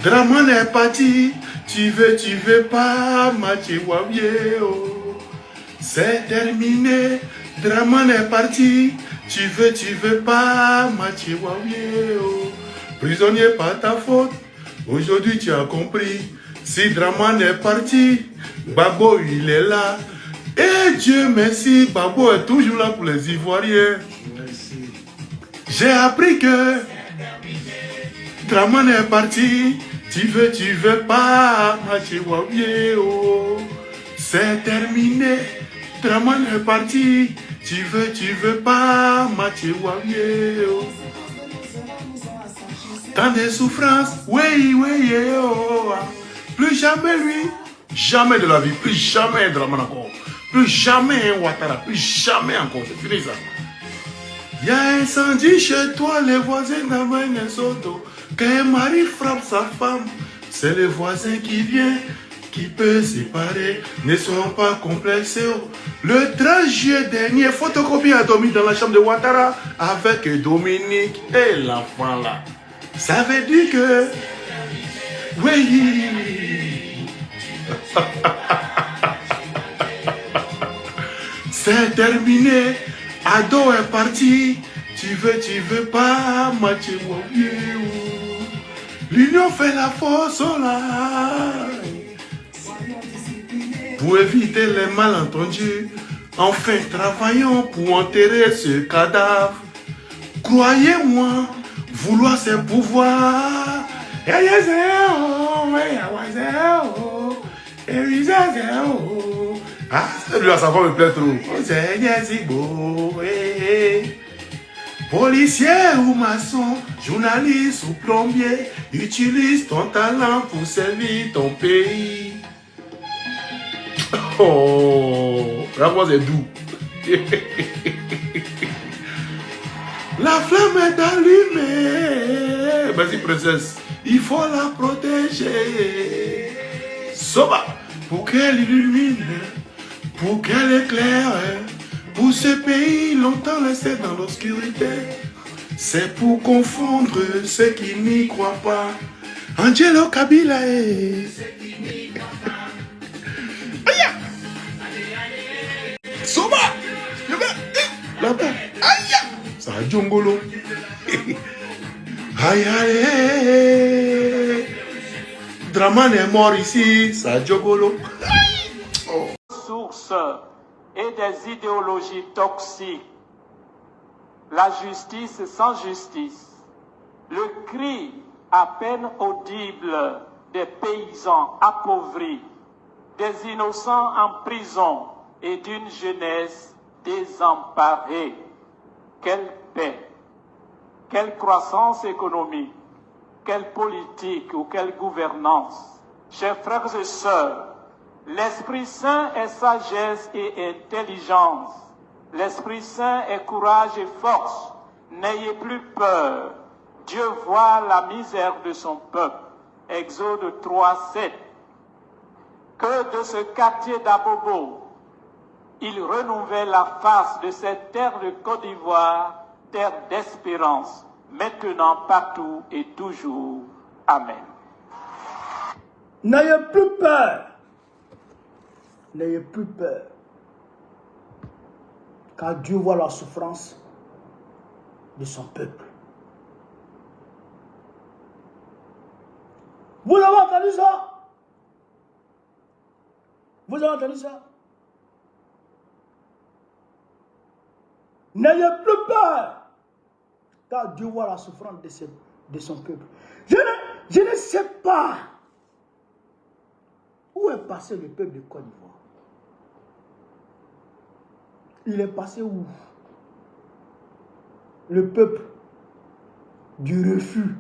Draman est parti, tu veux pas, ma chihuahua, oh. C'est terminé, Draman est parti. Tu veux pas, ma chihuahua, oh. Prisonnier, pas ta faute. Aujourd'hui, tu as compris. Si Draman est parti, Babo, il est là. Et Dieu merci, Babo est toujours là pour les Ivoiriens. J'ai appris que Draman est parti. Tu veux pas, ma chihuahua, oh. C'est terminé. Draman est parti. Tu veux pas, ma chihuahua. Tant de souffrances, oui, oh. Plus jamais lui, Jamais de la vie, plus jamais Dramane encore. Plus jamais Ouattara, plus jamais encore. C'est fini ça. Il y a un incendie chez toi, les voisins d'Amène et Soto. Quand un mari frappe sa femme, c'est le voisin qui vient, qui peut séparer. Ne soyons pas complexés. Le 13 juillet dernier, Photocopie a dormi dans la chambre de Ouattara avec Dominique et l'enfant là. Ça veut dire que... Oui. C'est terminé. Ado est parti. Tu veux pas, Mathieu. L'union fait la force là. Pour éviter les malentendus, enfin travaillons pour enterrer ce cadavre. Croyez-moi, vouloir ses pouvoirs. Ah, celui-là, ça va me plaire trop. Policier ou maçon, journaliste ou plombier, utilise ton talent pour servir ton pays. Oh, la voix est doux. La flamme est allumée. Vas-y, princesse. Il faut la protéger. Soba, pour qu'elle illumine, pour qu'elle éclaire, pour ce pays longtemps laissé dans l'obscurité. C'est pour confondre ceux qui n'y croient pas. Angelo Kabila est... Soba, là-bas, aïe, ça a Djongolo. Aïe, aïe, Dramane est mort ici, ça a Djongolo. Sources et des idéologies toxiques, la justice sans justice, le cri à peine audible des paysans appauvris, des innocents en prison et d'une jeunesse désemparée. Quelle paix, quelle croissance économique, quelle politique ou quelle gouvernance. Chers frères et sœurs, l'Esprit Saint est sagesse et intelligence. L'Esprit Saint est courage et force. N'ayez plus peur. Dieu voit la misère de son peuple. Exode 3:7. Que de ce quartier d'Abobo, il renouvelle la face de cette terre de Côte d'Ivoire, terre d'espérance, maintenant, partout et toujours. Amen. N'ayez plus peur. N'ayez plus peur. Car Dieu voit la souffrance de son peuple. Vous avez entendu ça? Vous avez entendu ça? N'ayez plus peur. Car Dieu voit la souffrance de son peuple. Je ne sais pas où est passé le peuple de Côte d'Ivoire. Il est passé où? Le peuple du refus.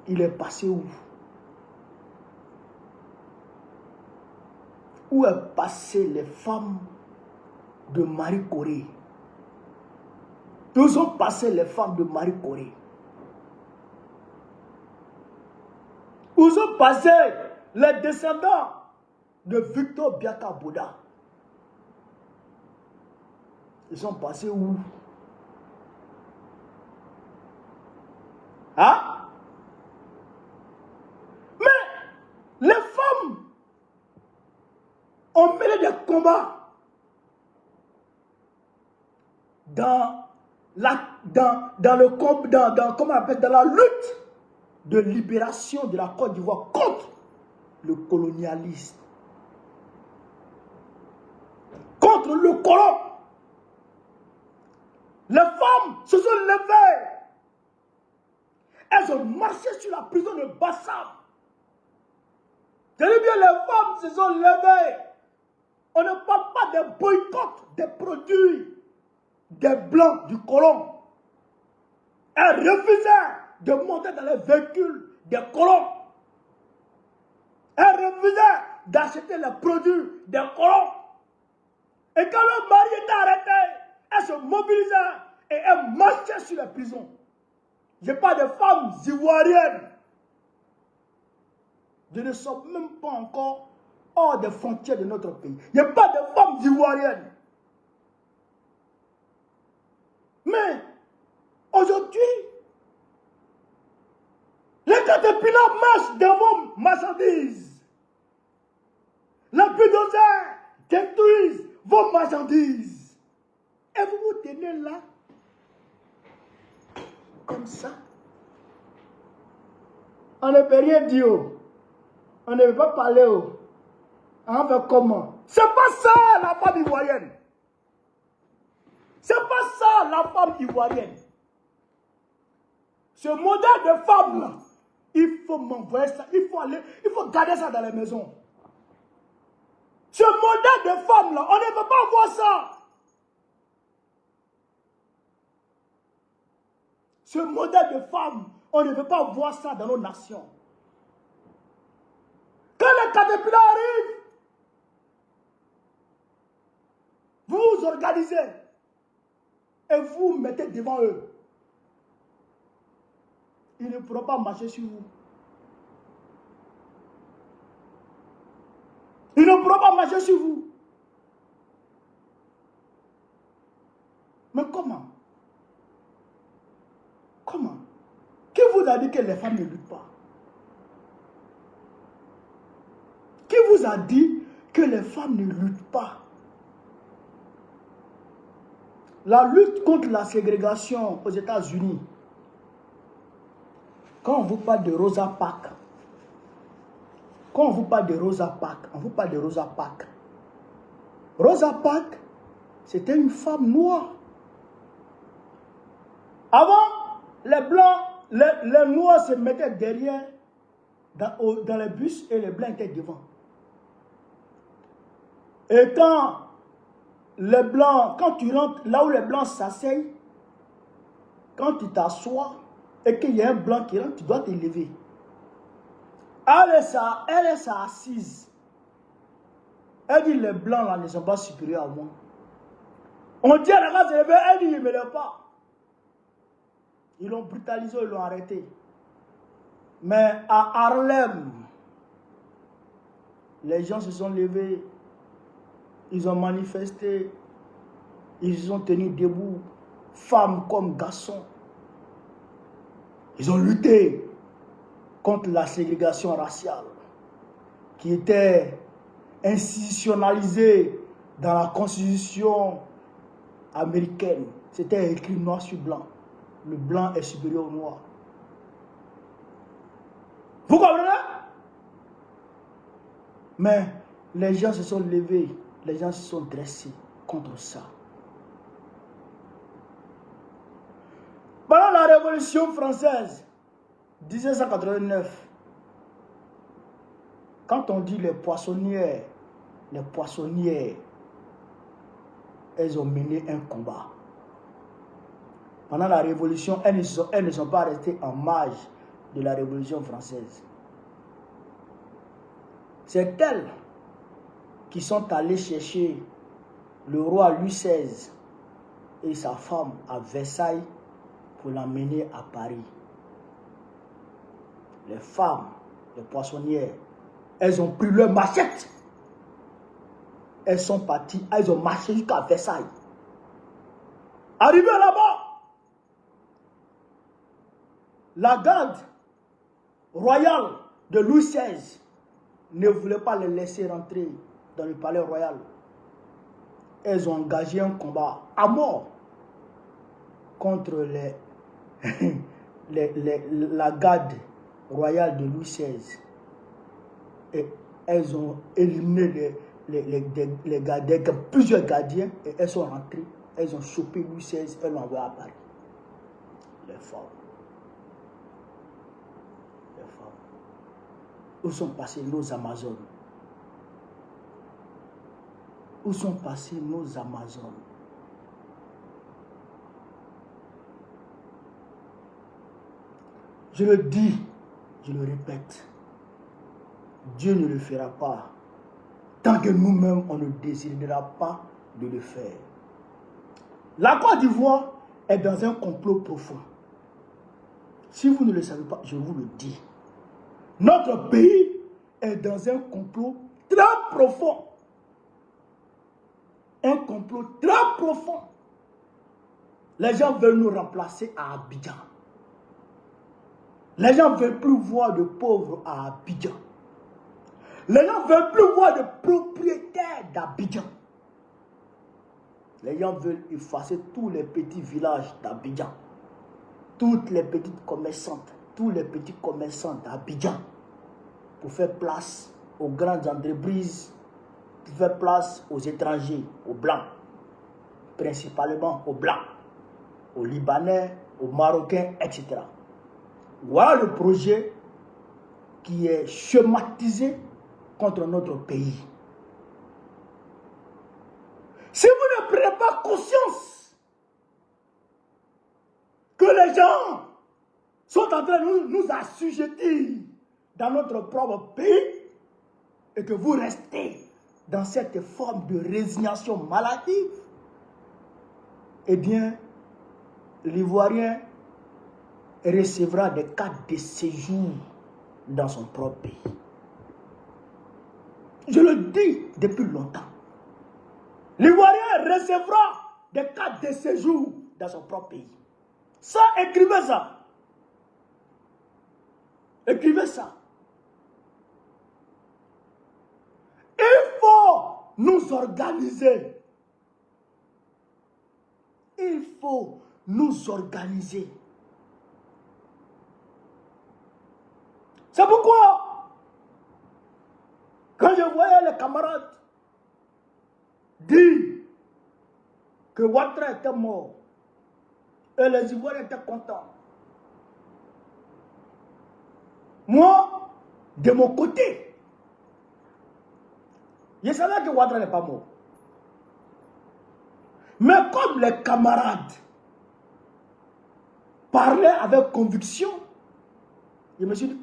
Il est passé où? Où est passé les femmes de Marie Corée? Où sont passées les femmes de Marie Corée? Où sont passés les descendants de Victor Biaka Boda? Ils sont passés où? Hein? Mais les femmes ont mené des combats dans la lutte de libération de la Côte d'Ivoire contre le colonialisme, contre le colon. Les femmes se sont levées. Elles ont marché sur la prison de Bassam. Tenez bien, les femmes se sont levées. On ne parle pas des boycotts des produits des blancs du colon. Elles refusaient de monter dans les véhicules des colons. Elle refusait d'acheter les produits des colons. Et quand le mari était arrêté, elle se mobilisait et elle marchait sur les prisons. Je parle de femmes ivoiriennes. Je ne sors même pas encore hors des frontières de notre pays. Je parle de femmes ivoiriennes. Mais aujourd'hui, les caterpillars marchent devant marchandises. Les bulldozers détruisent vos marchandises. Et vous vous tenez là, comme ça. On ne peut rien dire. On ne peut pas parler. On fait comment? C'est pas ça la femme ivoirienne. C'est pas ça la femme ivoirienne. Ce modèle de femme là, il faut m'envoyer ça, il faut garder ça dans les maisons. Ce modèle de femme là, on ne veut pas voir ça. Ce modèle de femme, on ne veut pas voir ça dans nos nations. Quand les caterpillars arrivent, vous vous organisez et vous mettez devant eux. Ils ne pourront pas marcher sur vous. Ils ne pourront pas marcher sur vous. Mais comment? Comment? Qui vous a dit que les femmes ne luttent pas? Qui vous a dit que les femmes ne luttent pas? La lutte contre la ségrégation aux États-Unis, quand on vous parle de Rosa Parks, quand on vous parle de Rosa Parks, on vous parle de Rosa Parks. Rosa Parks, c'était une femme noire. Avant, les blancs, les noirs se mettaient derrière dans les bus et les blancs étaient devant. Et quand les blancs, quand tu rentres là où les blancs s'asseyent, quand tu t'assois et qu'il y a un blanc qui rentre, tu dois te lever. Elle est assise. Elle dit les blancs là ne sont pas supérieurs à moi. On dit à la race élevée, elle dit il ne me lève pas. Ils l'ont brutalisé, ils l'ont arrêté. Mais à Harlem, les gens se sont levés. Ils ont manifesté, ils se sont tenus debout, femmes comme garçons. Ils ont lutté contre la ségrégation raciale qui était institutionnalisée dans la constitution américaine. C'était écrit noir sur blanc. Le blanc est supérieur au noir. Vous comprenez? Mais les gens se sont levés. Les gens se sont dressés contre ça. Pendant la Révolution française, 1789, quand on dit les poissonnières, elles ont mené un combat. Pendant la Révolution, elles ne sont pas restées en marge de la Révolution française. C'est elles qui sont allés chercher le roi Louis XVI et sa femme à Versailles pour l'emmener à Paris. Les femmes, les poissonnières, elles ont pris leur machette. Elles sont parties, elles ont marché jusqu'à Versailles. Arrivées là-bas, la garde royale de Louis XVI ne voulait pas les laisser rentrer dans le palais royal. Elles ont engagé un combat à mort contre la garde royale de Louis XVI. Et elles ont éliminé les gardiens, plusieurs gardiens, et elles sont rentrées. Elles ont chopé Louis XVI, elles l'ont envoyé à Paris. Les femmes. Les femmes. Où sont passées nos Amazones? Où sont passées nos Amazones? Je le dis, je le répète. Dieu ne le fera pas tant que nous-mêmes, on ne décidera pas de le faire. La Côte d'Ivoire est dans un complot profond. Si vous ne le savez pas, je vous le dis. Notre pays est dans un complot très profond. Un complot très profond. Les gens veulent nous remplacer à Abidjan. Les gens ne veulent plus voir de pauvres à Abidjan. Les gens ne veulent plus voir de propriétaires d'Abidjan. Les gens veulent effacer tous les petits villages d'Abidjan. Toutes les petites commerçantes, tous les petits commerçants d'Abidjan. Pour faire place aux grandes entreprises, pour faire place aux étrangers, aux blancs. Principalement aux blancs, aux Libanais, aux Marocains, etc. Voilà le projet qui est schématisé contre notre pays. Si vous ne prenez pas conscience que les gens sont en train de nous assujettir dans notre propre pays et que vous restez dans cette forme de résignation maladive, eh bien, l'Ivoirien recevra des cartes de séjour dans son propre pays. Je le dis depuis longtemps. L'Ivoirien recevra des cartes de séjour dans son propre pays. Ça, écrivez ça. Écrivez ça. Il faut nous organiser. Il faut nous organiser. C'est pourquoi, quand je voyais les camarades dire que Ouattara était mort et les Ivoiriens étaient contents, moi, de mon côté, je savais que Ouattara n'est pas mort. Mais comme les camarades parlaient avec conviction, je me suis dit,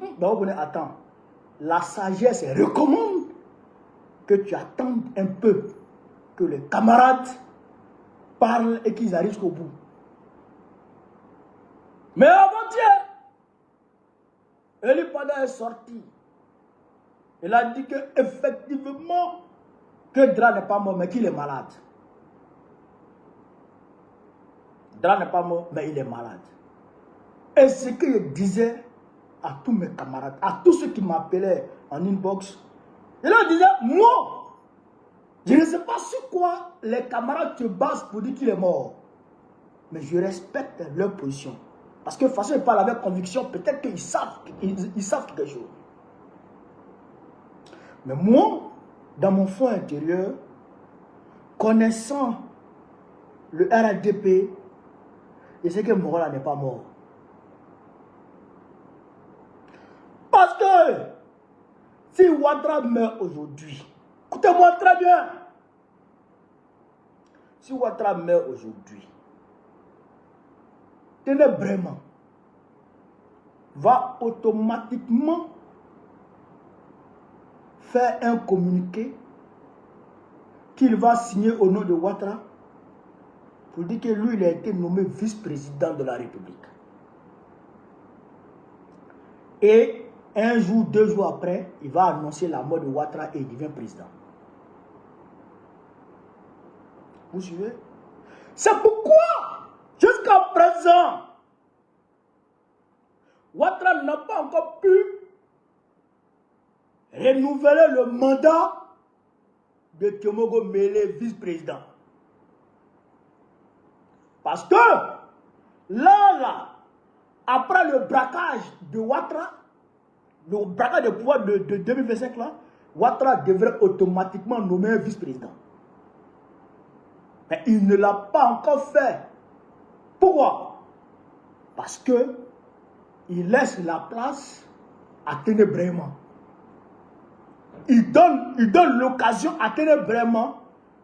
attends, la sagesse recommande que tu attendes un peu que les camarades parlent et qu'ils arrivent jusqu'au bout. Mais avant-hier, Eli Pada est sorti. Il a dit qu'effectivement, que Dra n'est pas mort, mais qu'il est malade. Dra n'est pas mort, mais il est malade. Et ce que je disais à tous mes camarades, à tous ceux qui m'appelaient en inbox, je leur disais, moi, je ne sais pas sur quoi les camarades se basent pour dire qu'il est mort. Mais je respecte leur position. Parce que de toute façon, ils parlent avec conviction, peut-être qu'ils savent, ils savent quelque chose. Mais moi, dans mon fond intérieur, connaissant le RADP, je sais que Morola n'est pas mort. Parce que si Ouattara meurt aujourd'hui, écoutez-moi très bien, si Ouattara meurt aujourd'hui, Ténébrement va automatiquement faire un communiqué qu'il va signer au nom de Ouattara pour dire que lui, il a été nommé vice-président de la République. Et un jour, 2 jours après, il va annoncer la mort de Ouattara et il devient président. Vous suivez? C'est pourquoi, jusqu'à présent, Ouattara n'a pas encore pu renouveler le mandat de Temogo Mele, vice-président. Parce que, là, après le braquage de Ouattara, le braquage de pouvoir de 2025, là, Ouattara devrait automatiquement nommer un vice-président. Mais il ne l'a pas encore fait. Pourquoi? Parce que il laisse la place à Ténébrement. Il donne l'occasion à Ténébrement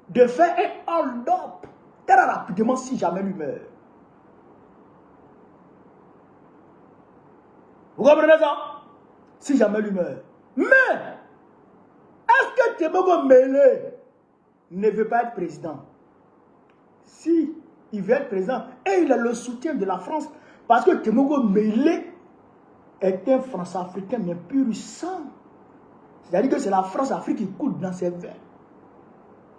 de faire un hold-up très rapidement si jamais lui meurt. Vous comprenez ça? Si jamais lui meurt. Mais Tebogo Mele ne veut pas être président, si il veut être président, et il a le soutien de la France, parce que Tebogo Mele est un France-Africain, mais pur sang. C'est-à-dire que c'est la France-Afrique qui coule dans ses veines.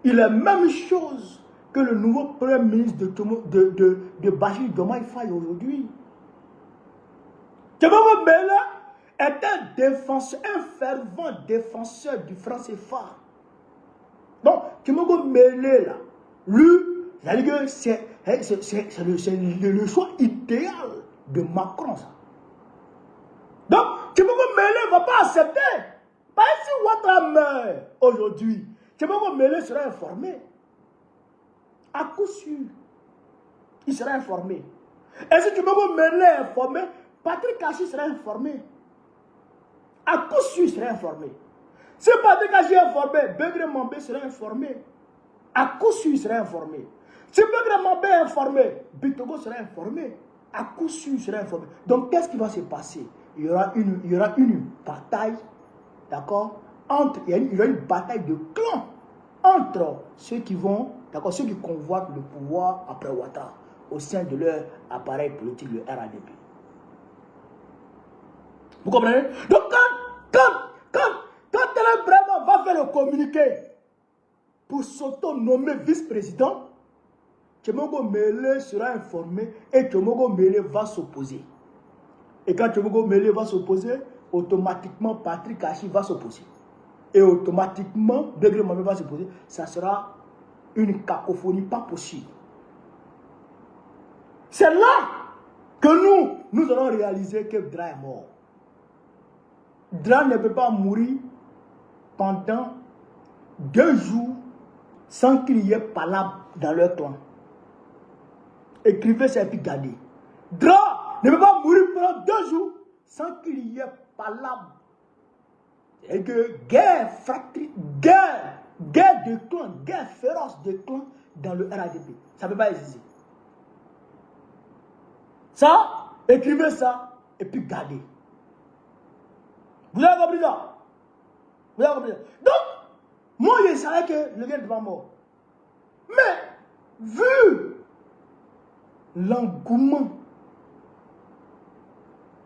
Il est la même chose que le nouveau premier ministre de Bachir Diomaye Faye aujourd'hui. Tebogo Mele est un défenseur, un fervent défenseur du franc CFA. Donc, Tebogo Mele, là, lui, c'est le choix idéal de Macron. Ça. Donc, Tebogo Mele ne va pas accepter. Parce que si Ouattara meurt aujourd'hui, Tebogo Mele sera informé. À coup sûr, il sera informé. Et si Tebogo Mele est informé, Patrick Kachi sera informé. À coup sûr, il sera informé. Si Patrick Kachi est informé, Begré Mambé sera informé. À coup sûr, il sera informé. Si Begré Mambé est informé, Bitogo sera informé. À coup sûr, il sera informé. Donc, qu'est-ce qui va se passer? Il y aura une bataille, d'accord? Il y aura une bataille de clans entre ceux qui vont, d'accord, ceux qui convoitent le pouvoir après Ouattara au sein de leur appareil politique, le RADP. Vous comprenez? Donc, quand elle vraiment va faire le communiqué pour s'auto-nommer vice-président, Tebogo Mele sera informé et Tebogo Mele va s'opposer. Et quand Tebogo Mele va s'opposer, automatiquement Patrick Kachi va s'opposer. Et automatiquement Begré Mambé va s'opposer. Ça sera une cacophonie pas possible. C'est là que nous allons réaliser que Dra est mort. Dra ne peut pas mourir pendant 2 jours sans qu'il y ait palabre dans leur clan. Écrivez ça et puis gardez. Dra ne peut pas mourir pendant 2 jours sans qu'il y ait palabre. Et que guerre de clan, guerre féroce de clan dans le RADP. Ça ne peut pas exister. Ça, écrivez ça et puis gardez. Vous avez compris ça? Vous avez compris ça? Donc, moi je savais que le gars n'était pas mort. Mais, vu l'engouement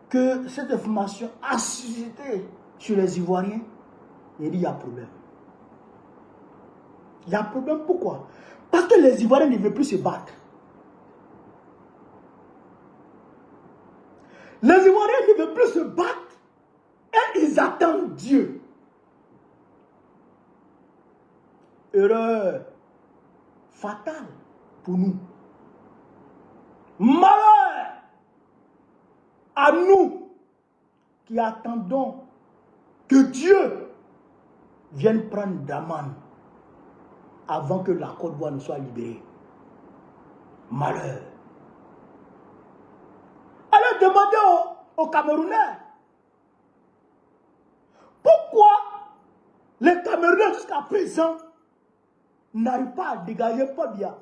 que cette information a suscité sur les Ivoiriens, il dit il y a problème. Il y a problème pourquoi? Parce que les Ivoiriens ne veulent plus se battre. Les Ivoiriens ne veulent plus se battre et ils attendent Dieu. Erreur fatale pour nous. Malheur à nous qui attendons que Dieu vienne prendre Daman avant que la Côte d'Ivoire ne soit libérée. Malheur. Allez demander aux Camerounais pourquoi les Camerounais jusqu'à présent n'arrivent pas à dégager Paul Biya.